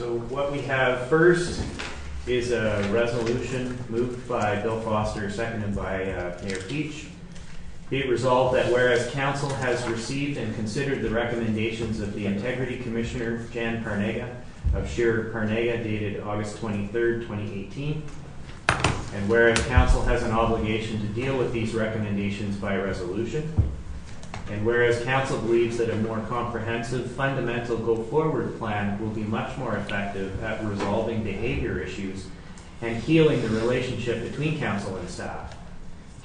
So what we have first is a resolution moved by Bill Foster, seconded by Mayor Peach. Be it resolved that whereas Council has received and considered the recommendations of the Integrity Commissioner Jan Parnega of Shir Parnega dated August 23rd, 2018, and whereas Council has an obligation to deal with these recommendations by resolution, and whereas Council believes that a more comprehensive, fundamental go-forward plan will be much more effective at resolving behavior issues and healing the relationship between Council and staff,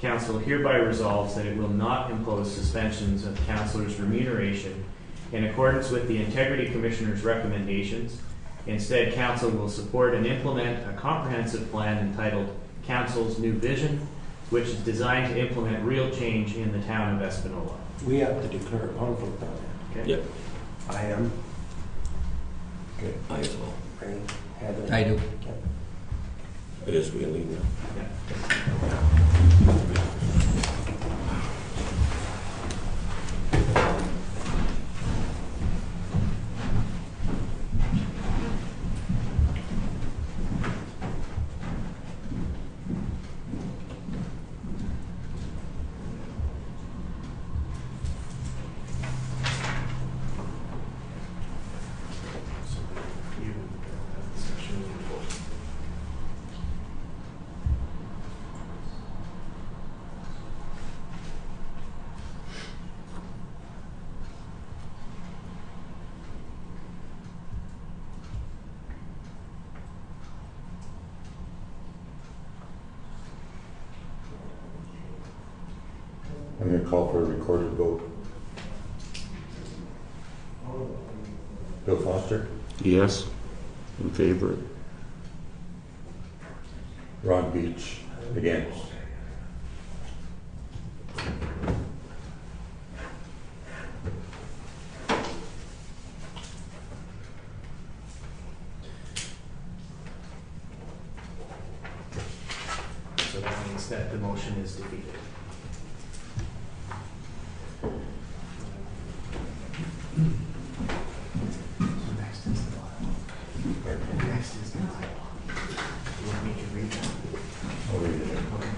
Council hereby resolves that it will not impose suspensions of Councillors' remuneration in accordance with the Integrity Commissioner's recommendations. Instead, Council will support and implement a comprehensive plan entitled Council's New Vision, which is designed to implement real change in the town of Espanola. We have to declare a conflict on it. Okay? Yep. I am. Okay. I as well. Heather. I do. Okay. It is really now. Yeah. I'm going to call for a recorded vote. Bill Foster? Yes. In favor. Ron Beach? Against? So that means that the motion is defeated. Next is the bylaw. Next is the bylaw. You want me to read that? I'll read it. Okay.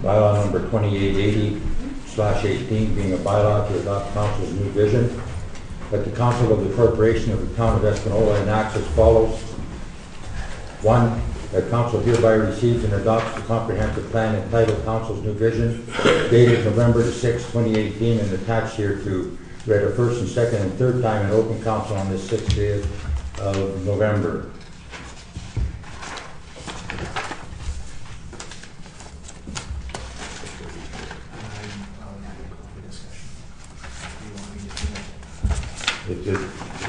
Bylaw number 2880/18 being a bylaw to adopt Council's new vision, that the Council of the Corporation of the Town of Espanola enacts as follows. 1. That Council hereby receives and adopts the comprehensive plan entitled Council's New Vision, dated November 6, 2018, and attached here to read a first and second and third time in open council on this 6th day of November.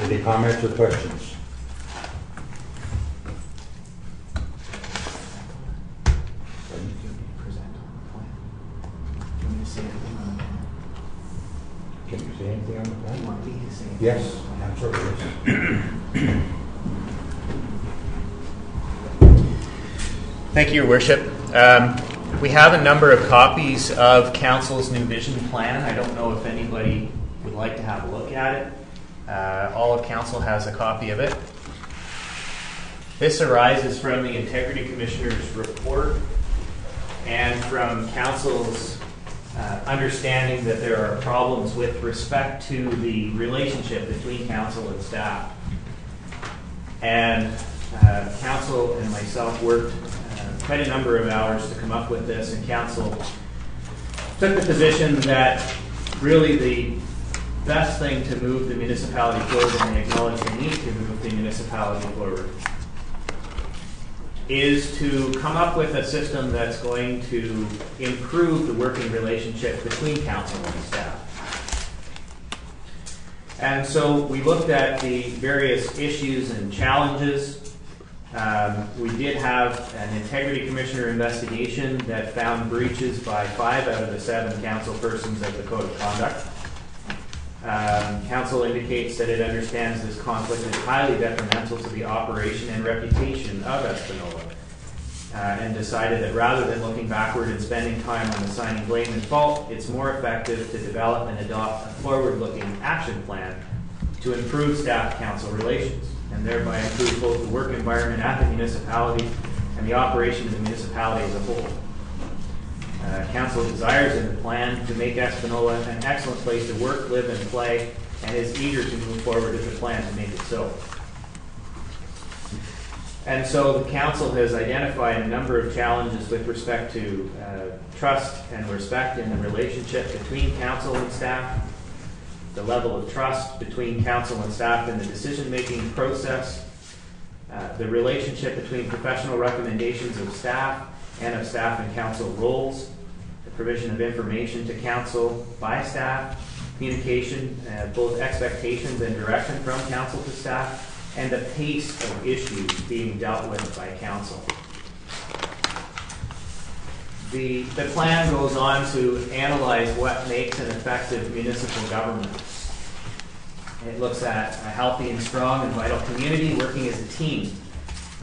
Any comments or questions? Can you say anything on the plan? Yes, absolutely. Thank you, Your Worship. We have a number of copies of Council's New Vision Plan. I don't know if anybody would like to have a look at it. All of Council has a copy of it. This arises from the Integrity Commissioner's report and from Council's understanding that there are problems with respect to the relationship between Council and staff. And Council and myself worked quite a number of hours to come up with this, and Council took the position that really the best thing to move the municipality forward, and they acknowledge the need to move the municipality forward, is to come up with a system that's going to improve the working relationship between Council and staff. And so we looked at the various issues and challenges. We did have an Integrity Commissioner investigation that found breaches by 5 out of the 7 council persons of the Code of Conduct. Council indicates that it understands this conflict is highly detrimental to the operation and reputation of Espanola. and decided that rather than looking backward and spending time on assigning blame and fault, it's more effective to develop and adopt a forward-looking action plan to improve staff-council relations, and thereby improve both the work environment at the municipality and the operation of the municipality as a whole. Council desires in the plan to make Espanola an excellent place to work, live, and play, and is eager to move forward with the plan to make it so. And so the council has identified a number of challenges with respect to trust and respect in the relationship between council and staff, the level of trust between council and staff in the decision-making process, the relationship between professional recommendations of staff and of staff and council roles, the provision of information to council by staff, communication, both expectations and direction from council to staff, and the pace of issues being dealt with by council. The plan goes on to analyze what makes an effective municipal government. It looks at a healthy and strong and vital community working as a team,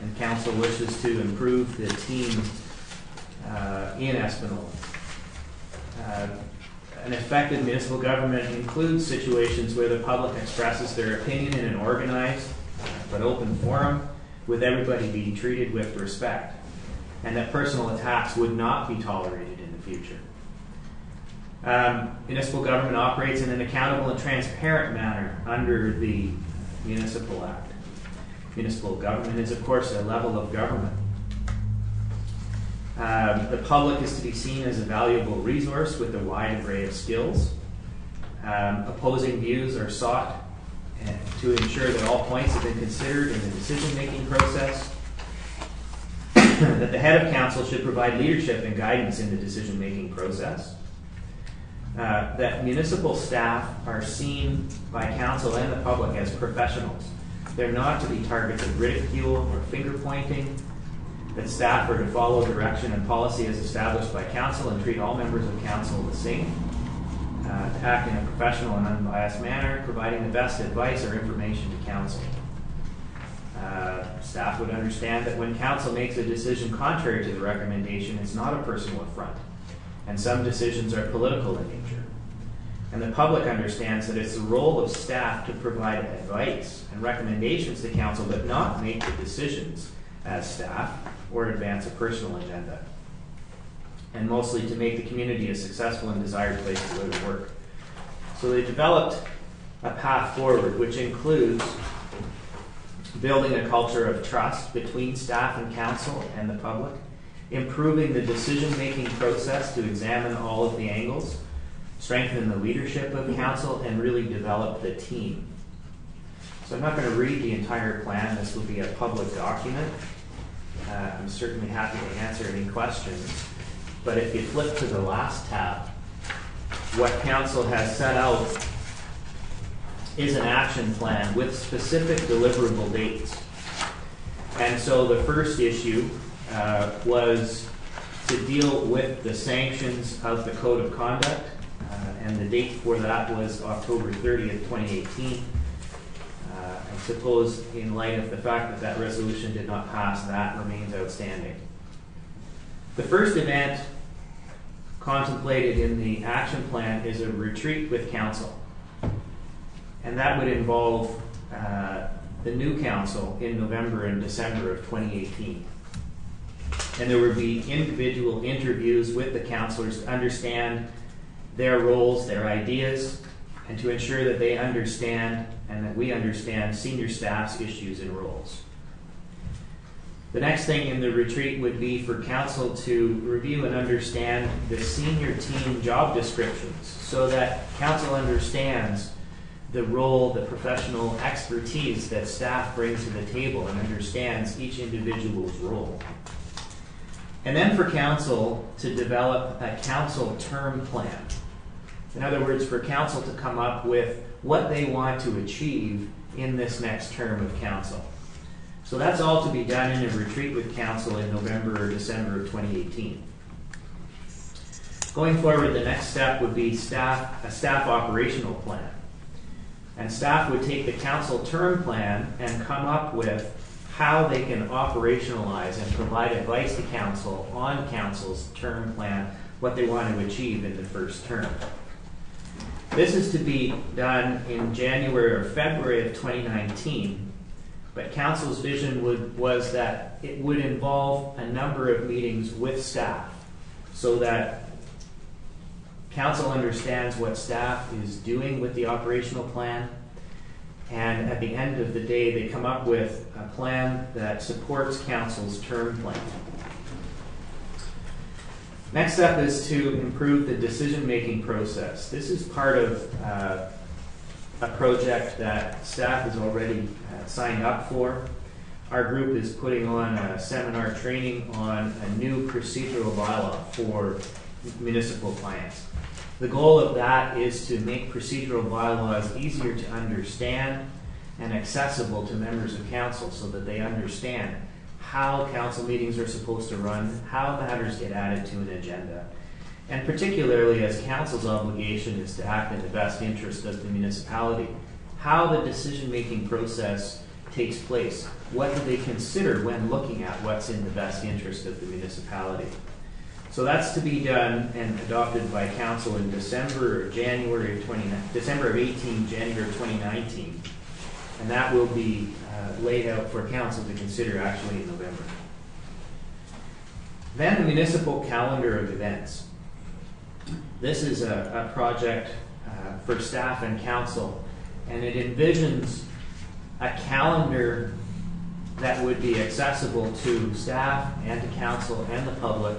and council wishes to improve the team in Espanola. An effective municipal government includes situations where the public expresses their opinion in an organized but open forum, with everybody being treated with respect, and that personal attacks would not be tolerated in the future. Municipal government operates in an accountable and transparent manner under the Municipal Act. Municipal government is, of course, a level of government. The public is to be seen as a valuable resource with a wide array of skills. Opposing views are sought to ensure that all points have been considered in the decision-making process. That the head of council should provide leadership and guidance in the decision-making process. That municipal staff are seen by council and the public as professionals. They're not to be targets of ridicule or finger-pointing. That staff are to follow direction and policy as established by council and treat all members of council the same. To act in a professional and unbiased manner, providing the best advice or information to council. Staff would understand that when council makes a decision contrary to the recommendation, it's not a personal affront, and some decisions are political in nature. And the public understands that it's the role of staff to provide advice and recommendations to council, but not make the decisions as staff or advance a personal agenda. And mostly to make the community a successful and desired place to live and work. So they developed a path forward, which includes building a culture of trust between staff and council and the public, improving the decision-making process to examine all of the angles, strengthen the leadership of council, and really develop the team. So I'm not going to read the entire plan. This will be a public document. I'm certainly happy to answer any questions. But if you flip to the last tab, what council has set out is an action plan with specific deliverable dates. And so the first issue was to deal with the sanctions of the Code of Conduct, and the date for that was October 30th, 2018. I suppose in light of the fact that that resolution did not pass, that remains outstanding. The first event contemplated in the action plan is a retreat with council. And that would involve the new council in November and December of 2018. And there would be individual interviews with the councillors to understand their roles, their ideas, and to ensure that they understand and that we understand senior staff's issues and roles. The next thing in the retreat would be for council to review and understand the senior team job descriptions so that council understands the role, the professional expertise that staff brings to the table and understands each individual's role. And then for council to develop a council term plan. In other words, for council to come up with what they want to achieve in this next term of council. So that's all to be done in a retreat with council in November or December of 2018. Going forward, the next step would be a staff operational plan. And staff would take the council term plan and come up with how they can operationalize and provide advice to council on council's term plan, what they want to achieve in the first term. This is to be done in January or February of 2019, but council's vision was that it would involve a number of meetings with staff so that council understands what staff is doing with the operational plan, and at the end of the day they come up with a plan that supports council's term plan. Next step is to improve the decision-making process. This is part of a project that staff has already signed up for. Our group is putting on a seminar training on a new procedural bylaw for municipal clients. The goal of that is to make procedural bylaws easier to understand and accessible to members of council so that they understand how council meetings are supposed to run, how matters get added to an agenda, and particularly as council's obligation is to act in the best interest of the municipality, how the decision-making process takes place. What do they consider when looking at what's in the best interest of the municipality? So that's to be done and adopted by council in December of 18, January of 2019. And that will be laid out for council to consider actually in November. Then the municipal calendar of events. This is a project for staff and council, and it envisions a calendar that would be accessible to staff and to council and the public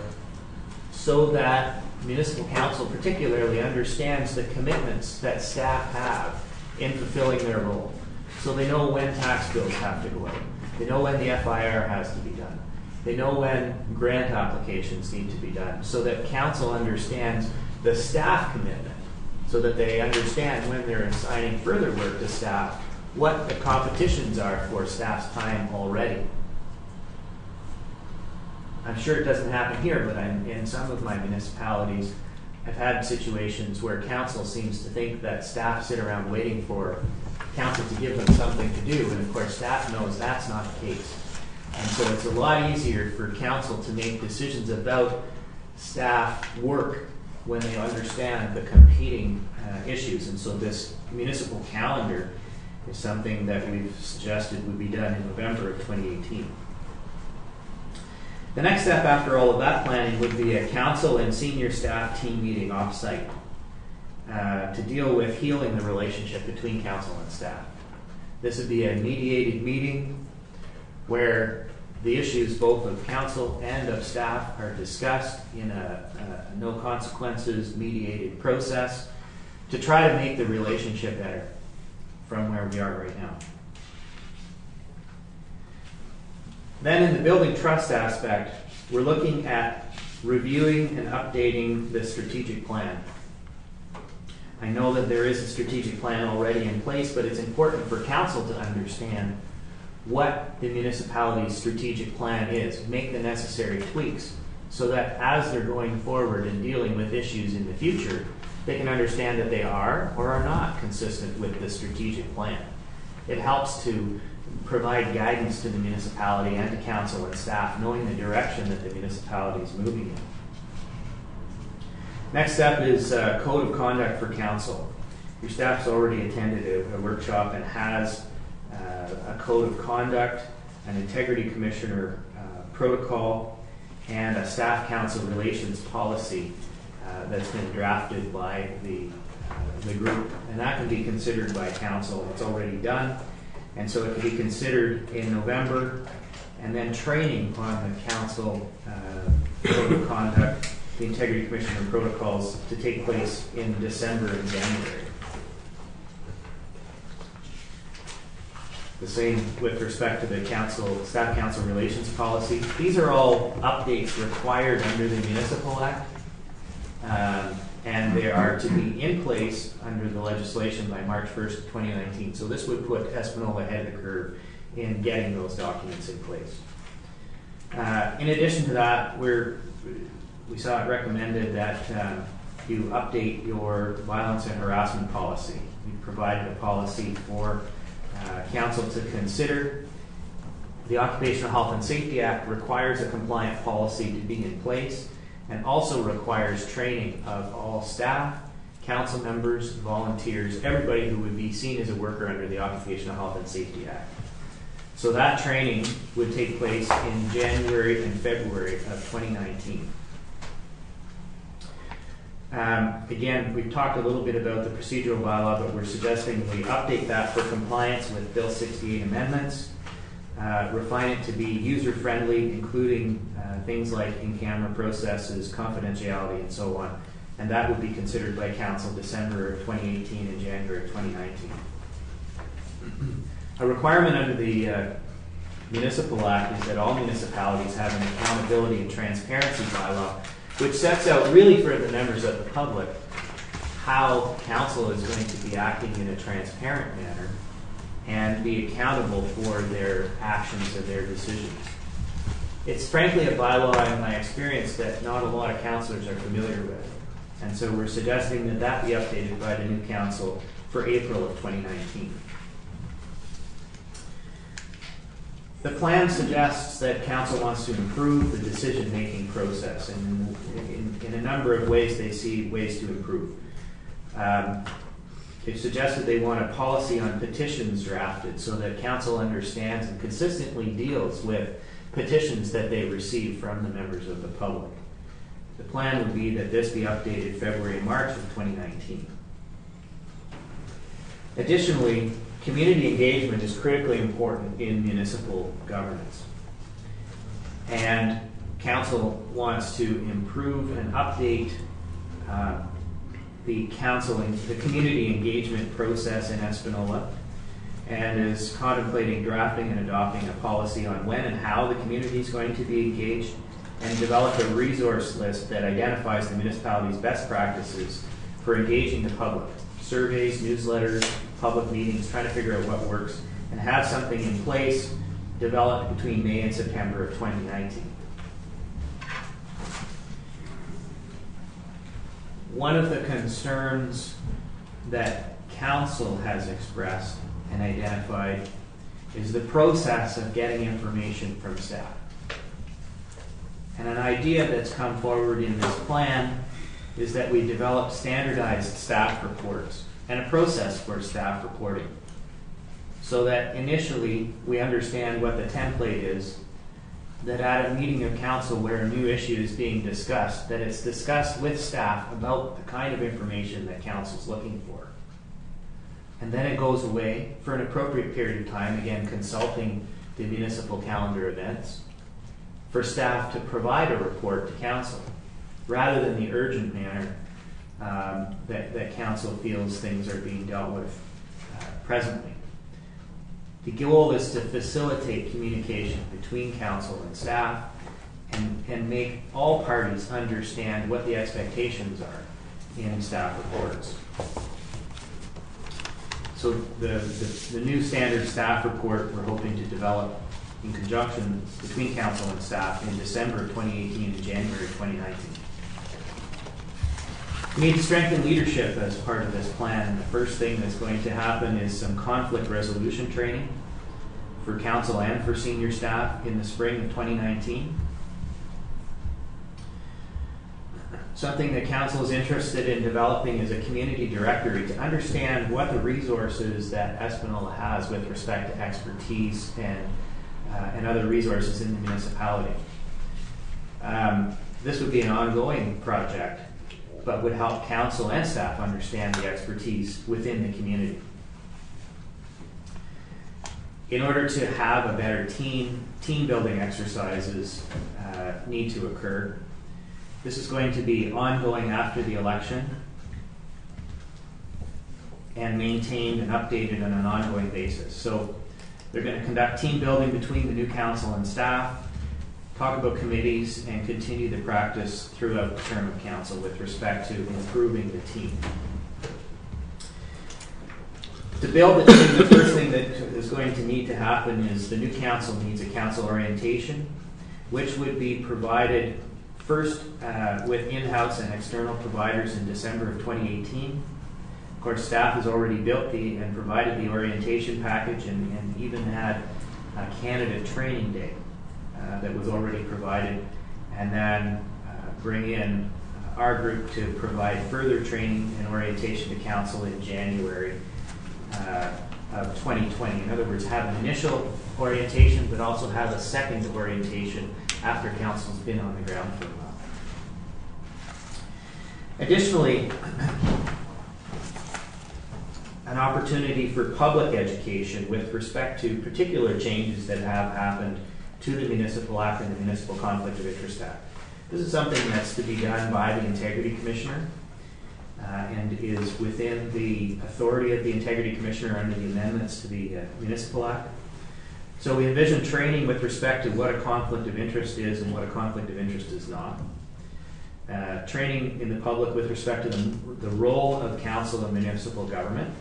so that municipal council particularly understands the commitments that staff have in fulfilling their role. So they know when tax bills have to go out. They know when the FIR has to be done. They know when grant applications need to be done so that council understands the staff commitment, so that they understand when they're assigning further work to staff what the competitions are for staff's time already. I'm sure it doesn't happen here, but in some of my municipalities, I've had situations where council seems to think that staff sit around waiting for council to give them something to do, and of course staff knows that's not the case. And so it's a lot easier for council to make decisions about staff work when they understand the competing issues. And so this municipal calendar is something that we've suggested would be done in November of 2018. The next step after all of that planning would be a council and senior staff team meeting off-site to deal with healing the relationship between council and staff. This would be a mediated meeting where the issues both of council and of staff are discussed in a no consequences mediated process to try to make the relationship better from where we are right now. Then in the building trust aspect, we're looking at reviewing and updating the strategic plan. I know that there is a strategic plan already in place, but it's important for council to understand what the municipality's strategic plan is, make the necessary tweaks so that as they're going forward and dealing with issues in the future, they can understand that they are or are not consistent with the strategic plan. It helps to provide guidance to the municipality and to council and staff, knowing the direction that the municipality is moving in. Next step is code of conduct for council. Your staff's already attended a workshop and has a code of conduct, an integrity commissioner protocol, and a staff council relations policy that's been drafted by the group. And that can be considered by council. It's already done. And so it can be considered in November, and then training on the council code of conduct, the integrity commissioner protocols to take place in December and January. The same with respect to the council, staff council relations policy. These are all updates required under the Municipal Act, and they are to be in place under the legislation by March 1st, 2019. So this would put Espanola ahead of the curve in getting those documents in place. In addition to that, we saw it recommended that you update your violence and harassment policy. We provided a policy for council to consider The Occupational Health and Safety Act requires a compliant policy to be in place and also requires training of all staff, council members, volunteers, everybody who would be seen as a worker under the Occupational Health and Safety Act. So that training would take place in January and February of 2019. Again, we've talked a little bit about the procedural bylaw, but we're suggesting we update that for compliance with Bill 68 amendments, refine it to be user-friendly, including things like in-camera processes, confidentiality, and so on. And that would be considered by Council December of 2018 and January of 2019. A requirement under the Municipal Act is that all municipalities have an accountability and transparency bylaw, which sets out really for the members of the public how council is going to be acting in a transparent manner and be accountable for their actions and their decisions. It's frankly a bylaw in my experience that not a lot of councillors are familiar with. And so we're suggesting that that be updated by the new council for April of 2019. The plan suggests that council wants to improve the decision-making process, and in a number of ways they see ways to improve. They've suggested they want a policy on petitions drafted so that council understands and consistently deals with petitions that they receive from the members of the public. The plan would be that this be updated February and March of 2019. Additionally, community engagement is critically important in municipal governance. And council wants to improve and update the community engagement process in Espanola, and is contemplating drafting and adopting a policy on when and how the community is going to be engaged, and develop a resource list that identifies the municipality's best practices for engaging the public. Surveys, newsletters, public meetings, trying to figure out what works, and have something in place developed between May and September of 2019. One of the concerns that council has expressed and identified is the process of getting information from staff. And an idea that's come forward in this plan is that we develop standardized staff reports and a process for staff reporting, so that initially we understand what the template is, that at a meeting of council where a new issue is being discussed, that it's discussed with staff about the kind of information that council's looking for. And then it goes away for an appropriate period of time, again consulting the municipal calendar events, for staff to provide a report to council, rather than the urgent manner that council feels things are being dealt with presently. The goal is to facilitate communication between council and staff, and make all parties understand what the expectations are in staff reports. So the new standard staff report we're hoping to develop in conjunction between council and staff in December of 2018 and January of 2019. We need to strengthen leadership as part of this plan, and the first thing that's going to happen is some conflict resolution training for council and for senior staff in the spring of 2019. Something that council is interested in developing is a community directory to understand what the resources that Espanola has with respect to expertise and other resources in the municipality. This would be an ongoing project, but would help council and staff understand the expertise within the community. In order to have a better team building exercises need to occur. This is going to be ongoing after the election and maintained and updated on an ongoing basis. So they're going to conduct team building between the new council and staff, talk about committees, and continue the practice throughout the term of council with respect to improving the team. To build the team, the first thing that is going to need to happen is the new council needs a council orientation, which would be provided first with in-house and external providers in December of 2018. Of course, staff has already built and provided the orientation package, and even had candidate training day that was already provided, and then bring in our group to provide further training and orientation to council in January of 2020. In other words, have an initial orientation, but also have a second orientation after council's been on the ground for a while. Additionally, an opportunity for public education with respect to particular changes that have happened to the Municipal Act and the Municipal Conflict of Interest Act. This is something that's to be done by the Integrity Commissioner and is within the authority of the Integrity Commissioner under the amendments to the Municipal Act. So we envision training with respect to what a conflict of interest is and what a conflict of interest is not. Training in the public with respect to the role of council and municipal government.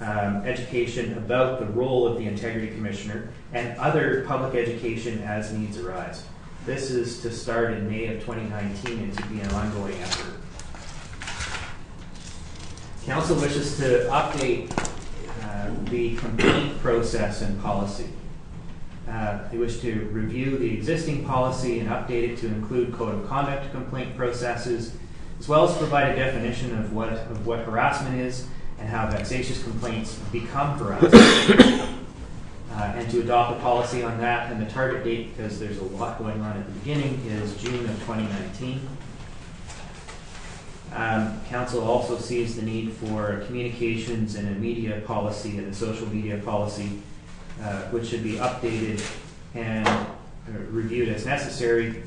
Education about the role of the Integrity Commissioner, and other public education as needs arise. This is to start in May of 2019 and to be an ongoing effort. Council wishes to update the complaint process and policy. They wish to review the existing policy and update it to include code of conduct complaint processes, as well as provide a definition of what harassment is and how vexatious complaints become harassment. And to adopt a policy on that, and the target date, because there's a lot going on at the beginning, is June of 2019. Council also sees the need for a communications and a media policy and a social media policy, which should be updated and reviewed as necessary,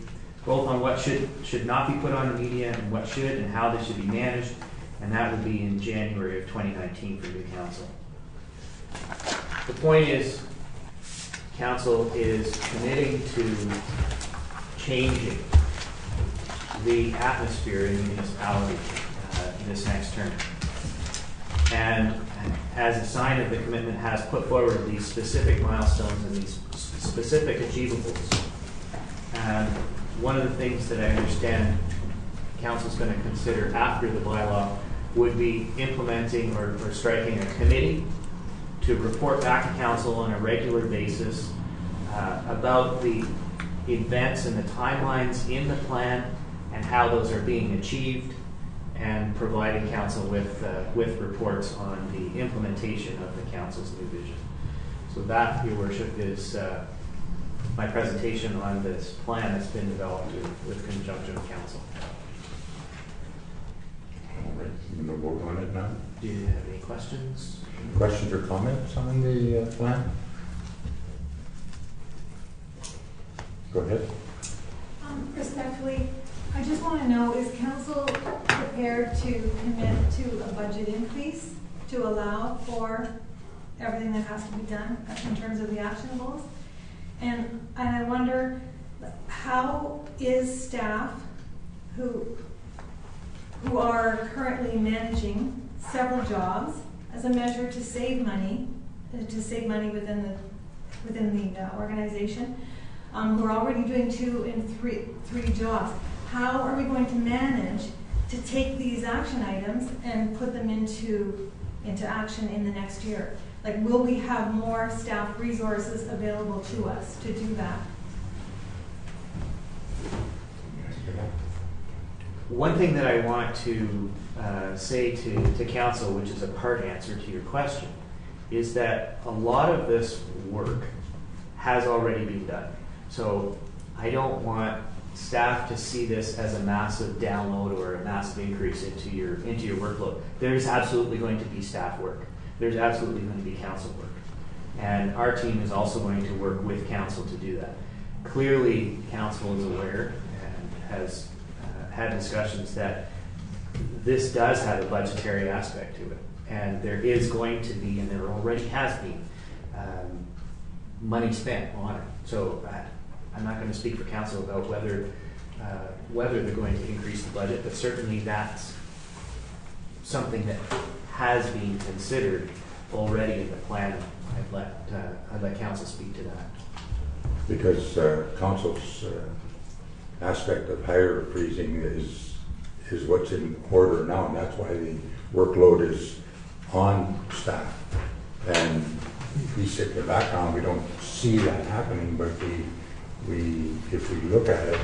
both on what should not be put on the media and what should, and how this should be managed, and that would be in January of 2019 for new council. The point is, council is committing to changing the atmosphere in the municipality this next term. And as a sign of the commitment, has put forward these specific milestones and these specific achievables. One of the things that I understand council's going to consider after the bylaw would be implementing or striking a committee to report back to council on a regular basis about the events and the timelines in the plan and how those are being achieved, and providing council with reports on the implementation of the council's new vision. So that, Your Worship, is my presentation on this plan that's been developed with conjunction of council. All right, I'm going to vote on it now. Do you have any questions? Questions or comments on the plan? Go ahead. Respectfully, I just want to know, is council prepared to commit to a budget increase to allow for everything that has to be done in terms of the actionables? And I wonder, how is staff who are currently managing several jobs as a measure to save money within the organization, who are already doing 2 and 3 jobs? How are we going to manage to take these action items and put them into action in the next year? Like, will we have more staff resources available to us to do that? One thing that I want to say to council, which is a part answer to your question, is that a lot of this work has already been done. So I don't want staff to see this as a massive download or a massive increase into your workload. There's absolutely going to be staff work. There's absolutely going to be council work. And our team is also going to work with council to do that. Clearly, council is aware and has had discussions that this does have a budgetary aspect to it. And there is going to be, and there already has been, money spent on it. So I'm not going to speak for council about whether they're going to increase the budget, but certainly that's something that has been considered already in the plan. I'd let council speak to that. Because council's aspect of hire freezing is what's in order now, and that's why the workload is on staff. And we sit in the background, we don't see that happening, but if we look at it,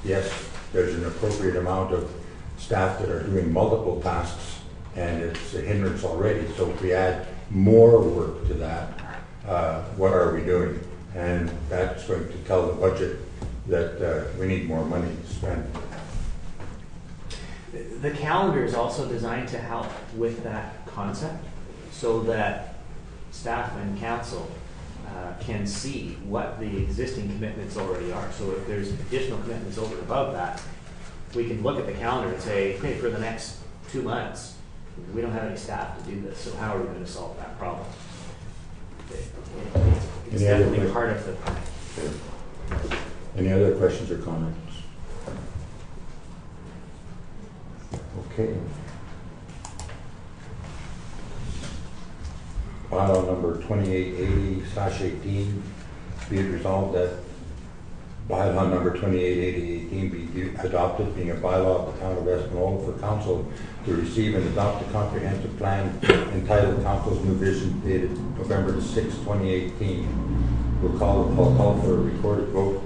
yes, there's an appropriate amount of staff that are doing multiple tasks, and it's a hindrance already. So if we add more work to that, what are we doing? And that's going to tell the budget that we need more money to spend. The calendar is also designed to help with that concept so that staff and council can see what the existing commitments already are. So if there's additional commitments over and above that, we can look at the calendar and say, hey, for the next 2 months, we don't have any staff to do this, so how are we going to solve that problem? It's definitely part of the plan. Any other questions or comments? Okay. Bylaw number 2880/18, be it resolved that bylaw number 2880/18 be adopted, being a bylaw of the town of Espanola for council to receive and adopt a comprehensive plan entitled Council's New Vision, dated November 6, 2018. I'll call for a recorded vote.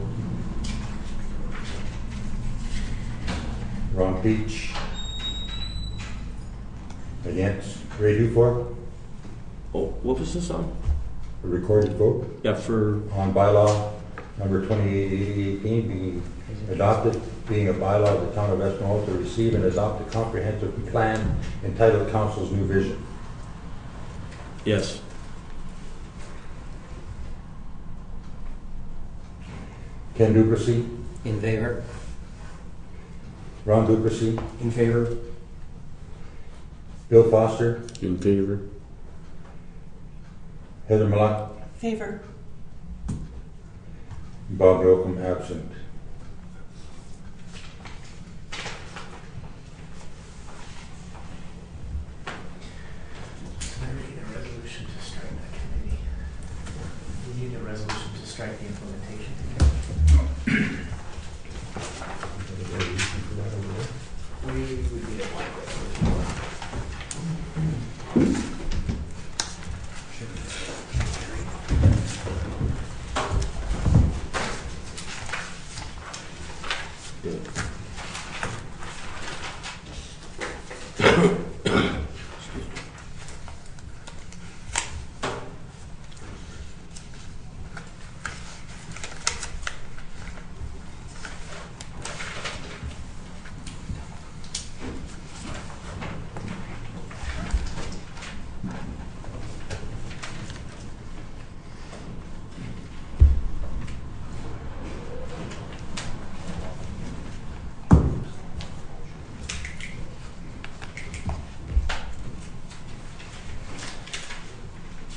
Ron Peach. Against. Ray Dufour. Oh, what was this on? A recorded vote Yeah, for, on bylaw number 2880/18 being adopted, being a bylaw of the town of Espanola to receive and adopt a comprehensive plan entitled Council's New Vision. yes. Ken Duplessis. In favor? Ron Duplessis. In favor? Bill Foster. In favor? Heather Malott. Favor. Bob Yocum absent. So we need a resolution to strike that committee. We need a resolution to strike the implementation committee. We would need a blank resolution.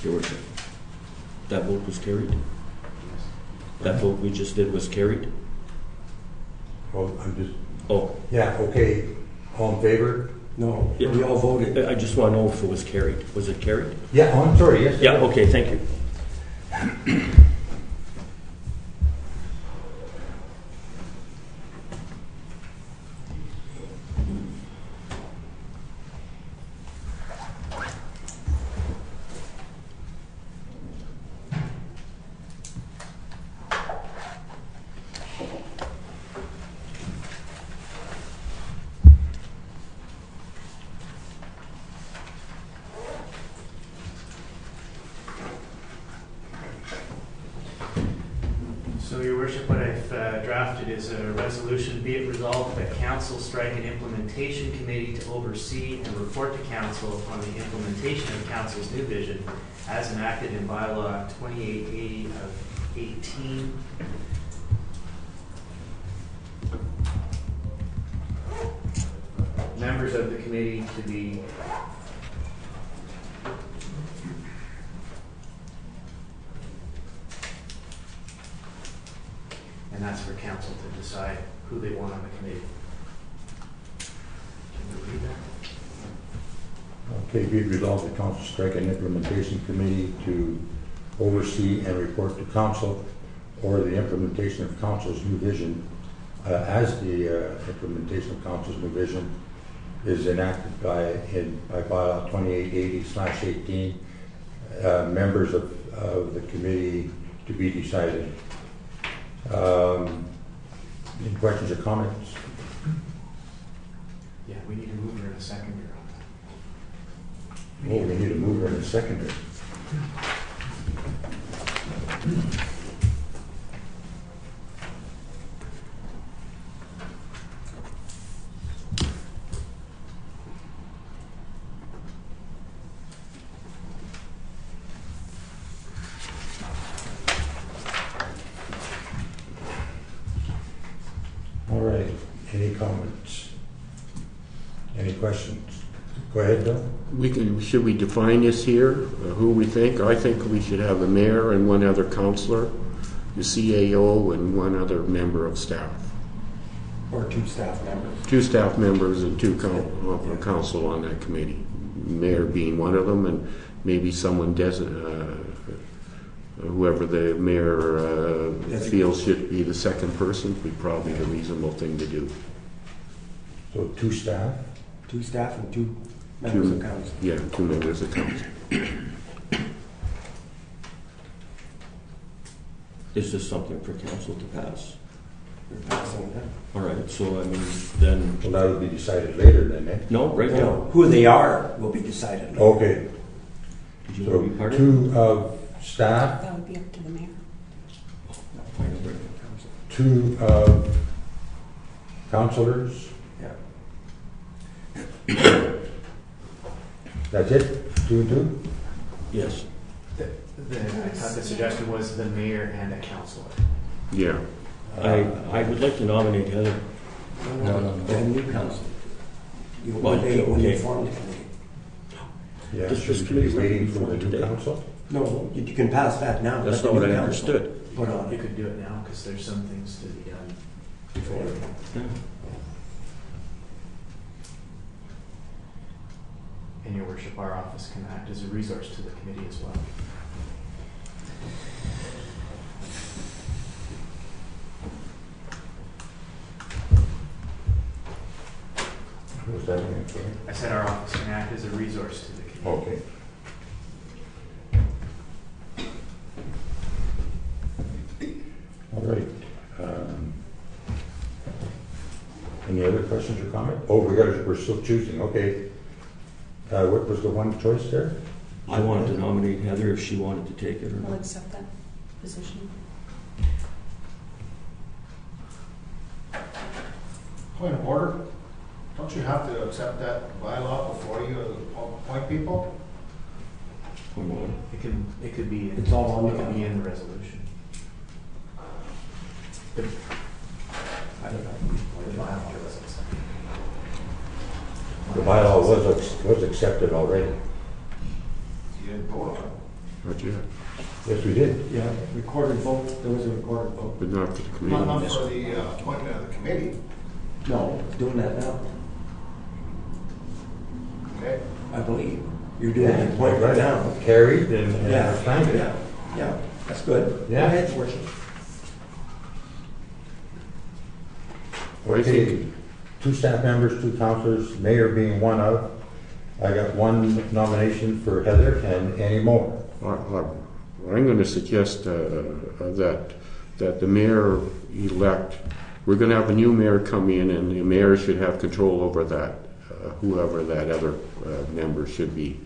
Your Worship. That vote was carried? That vote we just did was carried? Oh, I'm just, Oh, yeah, okay. All in favor? No, Yeah. we all voted. I just want to know if it was carried. Was it carried? Yeah, oh, I'm sorry, yes. Yeah, okay, thank you. So, Your Worship, what I've drafted is a resolution, be it resolved that council strike an implementation committee to oversee and report to council on the implementation of council's new vision as enacted in bylaw 2880/18. Members of the committee to be and that's for council to decide who they want on the committee. Can you read that? Okay, be it resolved that council strike an implementation committee to oversee and report to council or the implementation of council's new vision as the implementation of council's new vision is enacted by bylaw 2880/18. Members of the committee to be decided. Any questions or comments? Yeah, we need a mover and a seconder on Oh, we need a mover and a seconder. All right, any comments? Any questions? Go ahead, Bill. Should we define this here, who we think? I think we should have the mayor and one other counselor, the CAO and one other member of staff. Or 2 staff members. 2 staff members and 2 council on that committee. Mayor being one of them, and maybe someone whoever the mayor feels should be the second person would be probably the reasonable thing to do. So 2 staff? 2 staff and 2 members of council. Yeah, 2 members of council. Is this something for council to pass? We're passing them. All right, so I mean, then, Well, that will be decided later then, eh? no, right now. No, who they are will be decided later. Okay, Did you so want to be part of it? 2 of staff, That would be up to the mayor. 2 of councilors. Yeah. That's it? 2 and 2? Yes. it. I thought the suggestion was the mayor and a councilor. Yeah. I would like to nominate Heather. No. A new council. Well, When they okay. form the committee. Yeah, This should we committee's be not waiting before for the new today. council? No, you can pass that now. That's Let the not what new I council understood. Put on You it. could do it now because there's some things to be done before. Yeah. And your worship, our office can act as a resource to the committee as well. What was that again, sorry? I said our office can act as a resource to the committee. Okay. All right. Any other questions or comments? Oh, we're still choosing, okay. What was the one choice there? I wanted to nominate Heather if she wanted to take it or I'll not. accept that position. Point of order, don't you have to accept that bylaw before you appoint people? Point of order. It could be. It's all on It the could be in the resolution. The I don't know. bylaw doesn't say. The bylaw was accepted already. You didn't vote on it. Not yet, Yes, we did. Yeah, recorded vote, there was a recorded vote. but not for the committee. Not for the appointment of the committee, No, it's doing that now, okay? I believe. You're doing the appointment now. Carried and Yeah, signed it. yeah, that's good. Yeah. Go ahead, your worship. Okay, 2 staff members, 2 councilors, mayor being one of. I got 1 nomination for Heather and any more. I'm going to suggest that the mayor-elect, we're going to have a new mayor come in, and the mayor should have control over that, whoever that other member should be.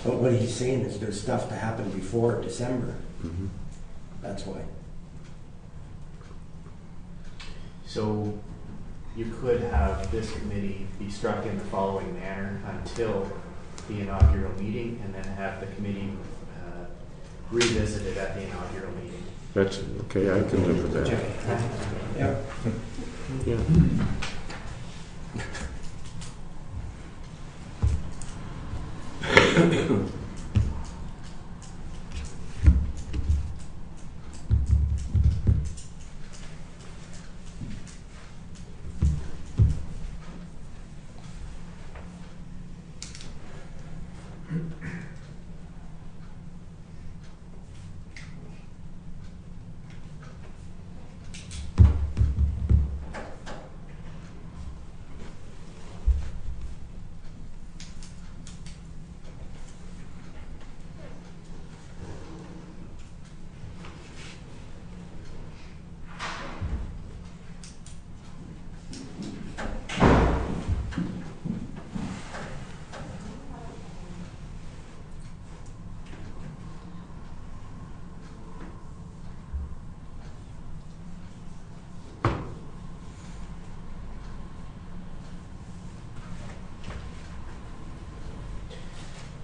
But what he's saying is there's stuff to happen before December. Mhm. That's why. So you could have this committee be struck in the following manner until the inaugural meeting, and then have the committee revisit it at the inaugural meeting. That's, okay, I can live with that. Yeah. Yeah.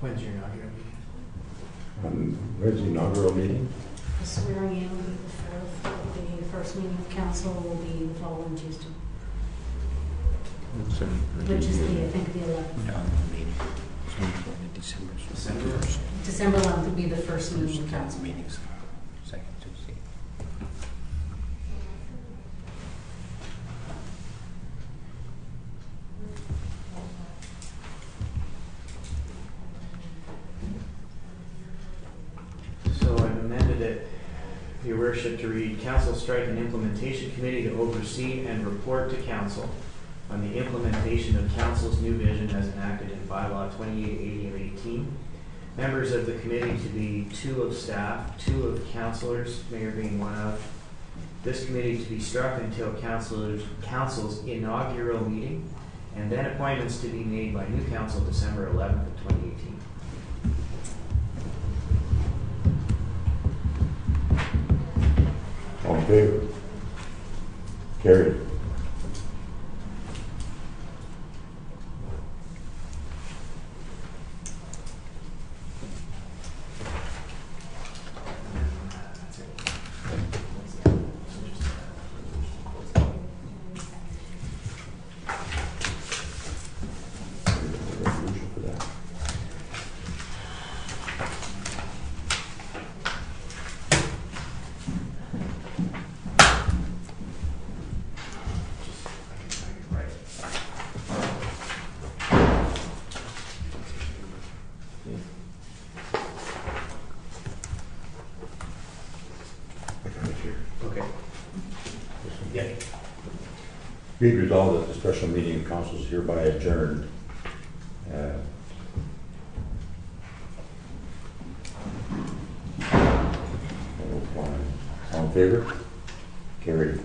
When's your inaugural meeting? Where's the inaugural meeting? The swearing in will be the 4th. The first meeting of council will be the following Tuesday, which is the, I think, the 11th. December? December 11th will be the first meeting of council. Second Tuesday. So I've amended it, Your Worship, to read, Council strike an implementation committee to oversee and report to Council on the implementation of Council's new vision as enacted in Bylaw 2880 of 18. Members of the committee to be 2 of staff, 2 of councillors, mayor being 1 of. This committee to be struck until council's inaugural meeting, and then appointments to be made by new council December 11th of 2018. All in favor? Carried. That's it. Resolution for that. Okay. Yeah. Be it resolved that the special meeting of council is hereby adjourned. All in favor? Carried.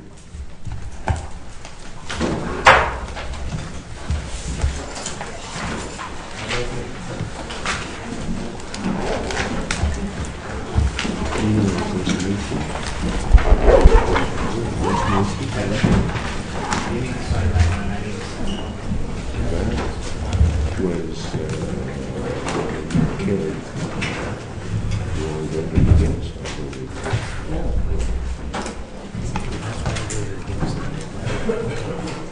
Meeting started at 9:90. Was carried. You want to vote against? I believe.